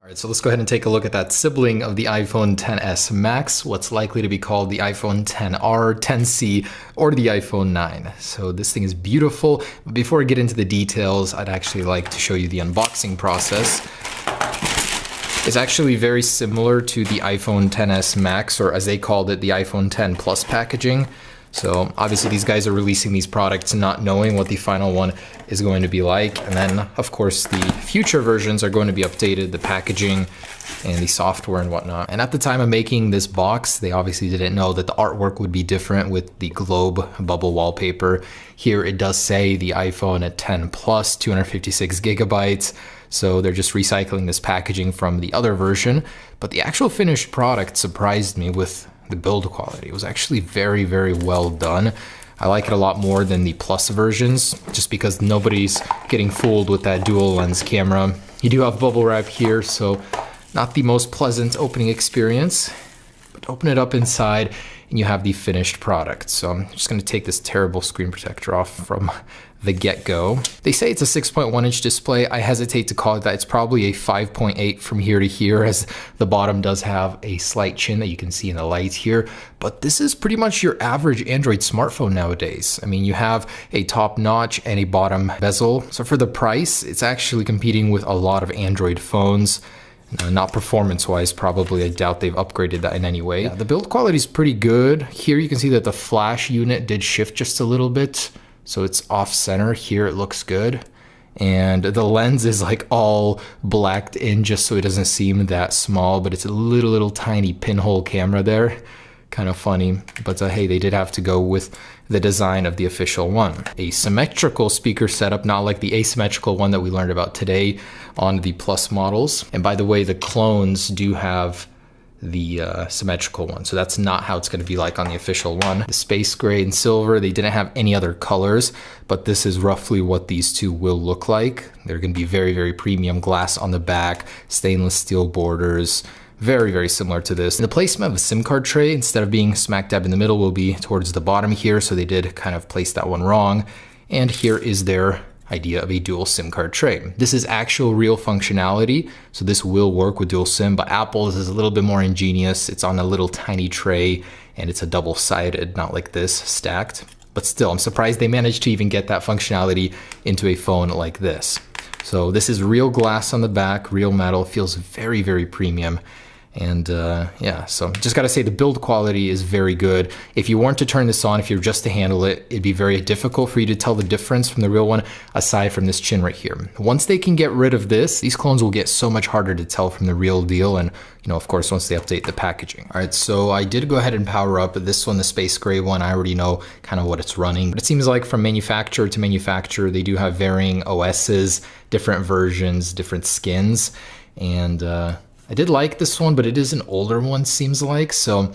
All right, so let's go ahead and take a look at that sibling of the iPhone XS Max, what's likely to be called the iPhone XR, 10C, or the iPhone 9. So this thing is beautiful. But before I get into the details, I'd actually like to show you the unboxing process. It's actually very similar to the iPhone XS Max, or as they called it, the iPhone X Plus packaging. So obviously these guys are releasing these products not knowing what the final one is going to be like. And then of course the future versions are going to be updated, the packaging and the software and whatnot. And at the time of making this box, they obviously didn't know that the artwork would be different with the globe bubble wallpaper. Here it does say the iPhone at 10 Plus, 256 gigabytes. So they're just recycling this packaging from the other version. But the actual finished product surprised me with the build quality. It was actually very, very well done. I like it a lot more than the Plus versions, just because nobody's getting fooled with that dual lens camera. You do have bubble wrap here, so not the most pleasant opening experience, but open it up inside and you have the finished product. So I'm just gonna take this terrible screen protector off from the get-go. They say it's a 6.1 inch display. I hesitate to call it that. It's probably a 5.8 from here to here, as the bottom does have a slight chin that you can see in the light here. But this is pretty much your average Android smartphone nowadays. I mean, you have a top notch and a bottom bezel. So for the price, it's actually competing with a lot of Android phones. Not performance-wise, probably. I doubt they've upgraded that in any way. Yeah, the build quality is pretty good. Here you can see that the flash unit did shift just a little bit, so it's off center. Here it looks good. And the lens is like all blacked in just so it doesn't seem that small, but it's a little tiny pinhole camera there. Kind of funny, but hey, they did have to go with the design of the official one. A symmetrical speaker setup, not like the asymmetrical one that we learned about today on the Plus models. And by the way, the clones do have the symmetrical one, so that's not how it's going to be like on the official one. The space gray and silver, they didn't have any other colors, but this is roughly what these two will look like. They're going to be very, very premium glass on the back, stainless steel borders. Very, very similar to this. And the placement of the SIM card tray, instead of being smack dab in the middle, will be towards the bottom here. So they did kind of place that one wrong. And here is their idea of a dual SIM card tray. This is actual real functionality. So this will work with dual SIM, but Apple's is a little bit more ingenious. It's on a little tiny tray and it's a double-sided, not like this, stacked. But still, I'm surprised they managed to even get that functionality into a phone like this. So this is real glass on the back, real metal, feels very, very premium. And yeah, so just gotta say the build quality is very good. If you weren't to turn this on, if you were just to handle it, it'd be very difficult for you to tell the difference from the real one, aside from this chin right here. Once they can get rid of this, these clones will get so much harder to tell from the real deal. And you know, of course, once they update the packaging. All right, so I did go ahead and power up this one, the space gray one. I already know kind of what it's running. But it seems like from manufacturer to manufacturer, they do have varying OSs, different versions, different skins. And I did like this one, but it is an older one, seems like. So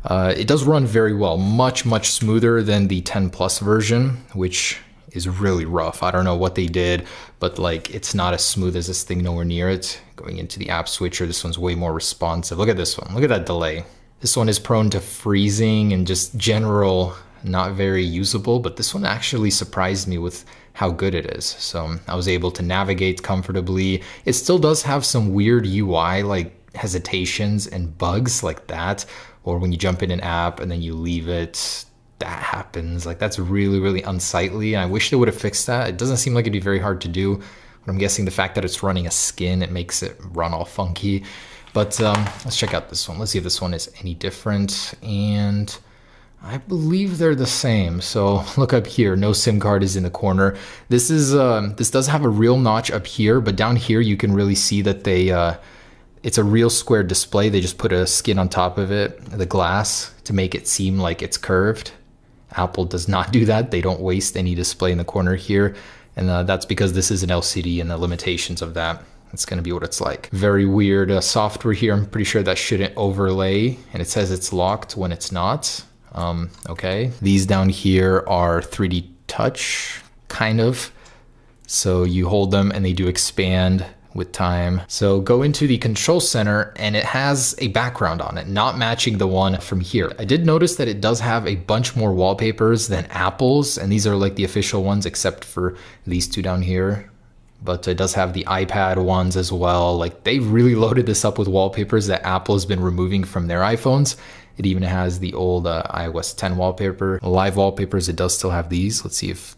it does run very well, much smoother than the 10 Plus version, which is really rough. I don't know what they did, but like it's not as smooth as this thing, nowhere near it. Going into the app switcher, this one's way more responsive. Look at this one, look at that delay. This one is prone to freezing and just general, not very usable, but this one actually surprised me with how good it is. So I was able to navigate comfortably. It still does have some weird UI, like hesitations and bugs like that, or when you jump in an app and then you leave it, that happens. Like that's really unsightly. And I wish they would have fixed that. It doesn't seem like it'd be very hard to do, but I'm guessing the fact that it's running a skin, it makes it run all funky. But let's check out this one. Let's see if this one is any different. And I believe they're the same. So look up here, no SIM card is in the corner. This is this does have a real notch up here, but down here you can really see that they it's a real square display. They just put a skin on top of it, the glass, to make it seem like it's curved. Apple does not do that. They don't waste any display in the corner here. And that's because this is an LCD and the limitations of that. It's going to be what it's like. Very weird software here. I'm pretty sure that shouldn't overlay, and it says it's locked when it's not. Okay. These down here are 3D touch, kind of. So you hold them and they do expand with time. So go into the control center and it has a background on it, not matching the one from here. I did notice that it does have a bunch more wallpapers than Apple's, and these are like the official ones except for these two down here. but it does have the iPad ones as well. Like, they really loaded this up with wallpapers that Apple has been removing from their iPhones. It even has the old iOS 10 wallpaper. Live wallpapers, it does still have these. Let's see if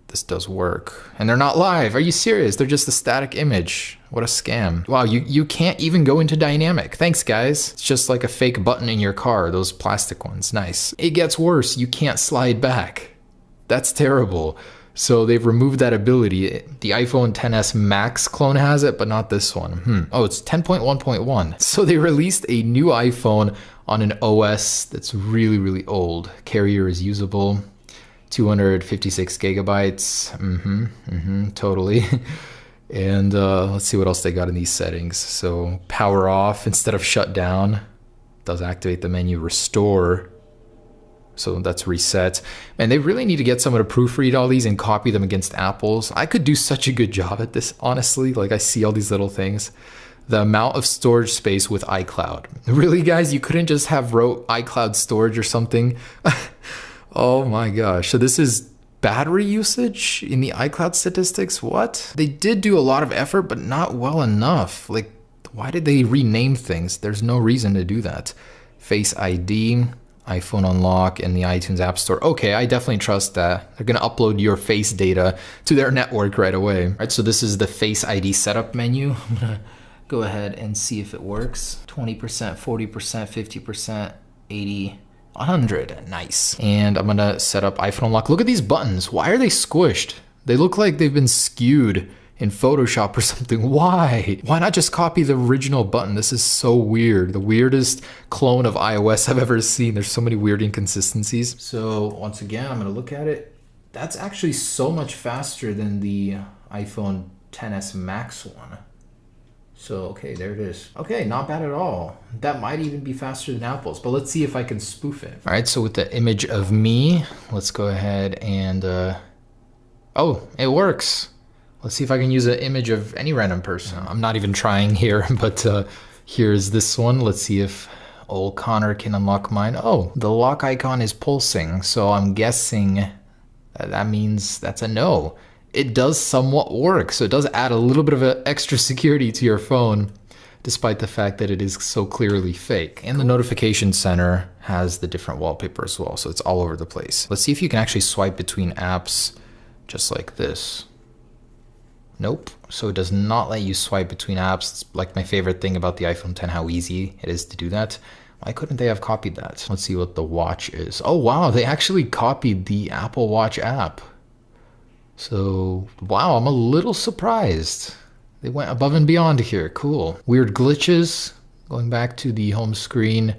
this does work. And they're not live. Are you serious? They're just a static image. What a scam. Wow, you can't even go into dynamic. Thanks, guys. It's just like a fake button in your car, those plastic ones. Nice. It gets worse. You can't slide back. That's terrible. So they've removed that ability. The iPhone XS Max clone has it, but not this one. Oh, it's 10.1.1. So they released a new iPhone on an OS that's really, really old. Carrier is usable. 256 gigabytes. Totally. And let's see what else they got in these settings. So power off instead of shut down. Does activate the menu. Restore. So that's reset. And they really need to get someone to proofread all these and copy them against Apple's. I could do such a good job at this, honestly. Like, I see all these little things. The amount of storage space with iCloud. Really, guys? You couldn't just have wrote iCloud storage or something? Oh my gosh. So this is battery usage in the iCloud statistics? What? They did do a lot of effort, but not well enough. Like, why did they rename things? There's no reason to do that. Face ID. iPhone unlock in the iTunes App Store. Okay, I definitely trust that. They're gonna upload your face data to their network right away. All right, so this is the Face ID setup menu. I'm gonna go ahead and see if it works. 20%, 40%, 50%, 80, 100, nice. And I'm gonna set up iPhone unlock. Look at these buttons, why are they squished? They look like they've been skewed in Photoshop or something. Why? Why not just copy the original button? This is so weird. The weirdest clone of iOS I've ever seen. There's so many weird inconsistencies. So once again, I'm gonna look at it. That's actually so much faster than the iPhone XS Max one. So, okay, there it is. Okay, not bad at all. That might even be faster than Apple's, but let's see if I can spoof it. All right, so with the image of me, let's go ahead and, oh, it works. Let's see if I can use an image of any random person. I'm not even trying here, but here's this one. Let's see if old Connor can unlock mine. Oh, the lock icon is pulsing, so I'm guessing that means that's a no. It does somewhat work, so it does add a little bit of extra security to your phone, despite the fact that it is so clearly fake. And the notification center has the different wallpaper as well, so it's all over the place. Let's see if you can actually swipe between apps just like this. Nope. So it does not let you swipe between apps. It's like my favorite thing about the iPhone X, how easy it is to do that. Why couldn't they have copied that? Let's see what the watch is. Oh wow, they actually copied the Apple Watch app. So wow, I'm a little surprised. They went above and beyond here. Cool. Weird glitches. Going back to the home screen.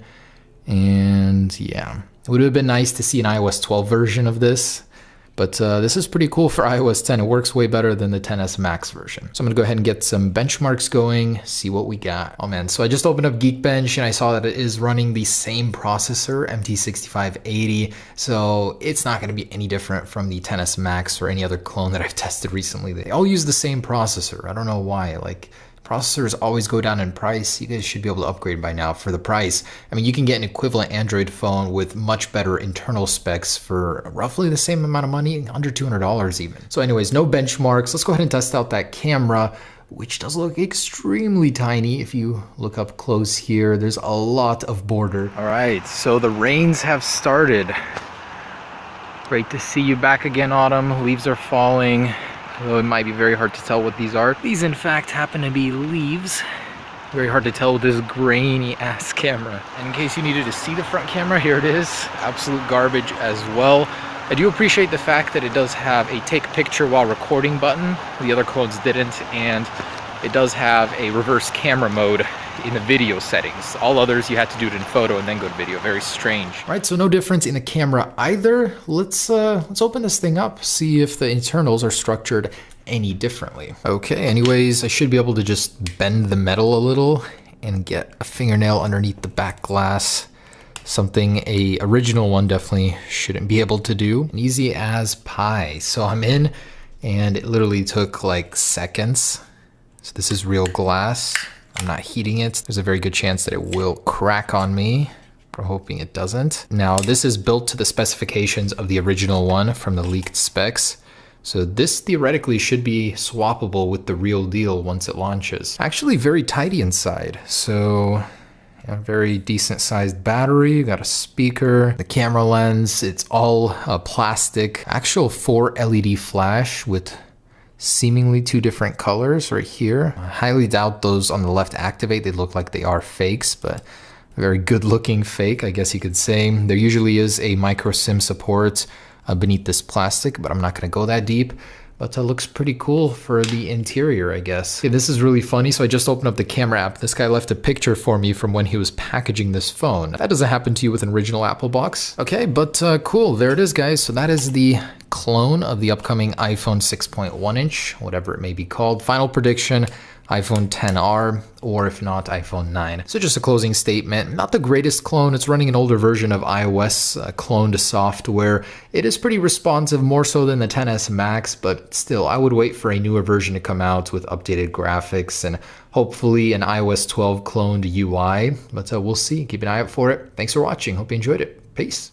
And yeah, it would have been nice to see an iOS 12 version of this. But this is pretty cool for iOS 10. It works way better than the XS Max version. So I'm gonna go ahead and get some benchmarks going, see what we got. Oh man, so I just opened up Geekbench and I saw that it is running the same processor, MT6580. So it's not gonna be any different from the XS Max or any other clone that I've tested recently. They all use the same processor. I don't know why. Like, processors always go down in price. You guys should be able to upgrade by now for the price. I mean, you can get an equivalent Android phone with much better internal specs for roughly the same amount of money, under $200 even. So anyways, no benchmarks. Let's go ahead and test out that camera, which does look extremely tiny. If you look up close here, there's a lot of border. All right, so the rains have started. Great to see you back again, Autumn. Leaves are falling. Although it might be very hard to tell what these are. These in fact happen to be leaves. Very hard to tell with this grainy ass camera. And in case you needed to see the front camera, here it is. Absolute garbage as well. I do appreciate the fact that it does have a take picture while recording button. The other clones didn't, and it does have a reverse camera mode in the video settings. All others you had to do it in photo and then go to video. Very strange. All right, so no difference in the camera either. Let's open this thing up, see if the internals are structured any differently. Okay, anyways, I should be able to just bend the metal a little and get a fingernail underneath the back glass. Something a original one definitely shouldn't be able to do. And easy as pie. So I'm in, and it literally took like seconds. So this is real glass. I'm not heating it. There's a very good chance that it will crack on me. We're hoping it doesn't. Now this is built to the specifications of the original one from the leaked specs. So this theoretically should be swappable with the real deal once it launches. Actually very tidy inside. So a very decent sized battery, got a speaker, the camera lens, it's all plastic. Actual 4 LED flash with seemingly 2 different colors right here. I highly doubt those on the left activate. They look like they are fakes, but a very good looking fake, I guess you could say. There usually is a micro SIM support beneath this plastic, but I'm not gonna go that deep. But it looks pretty cool for the interior, I guess. Okay, this is really funny. So I just opened up the camera app. This guy left a picture for me from when he was packaging this phone. That doesn't happen to you with an original Apple box. Okay, but cool. There it is, guys. So that is the clone of the upcoming iPhone 6.1 inch, whatever it may be called. Final prediction, iPhone XR, or if not, iPhone 9. So just a closing statement, not the greatest clone. It's running an older version of iOS cloned software. It is pretty responsive, more so than the XS Max, but still, I would wait for a newer version to come out with updated graphics and hopefully an iOS 12 cloned UI, but we'll see. Keep an eye out for it. Thanks for watching. Hope you enjoyed it. Peace.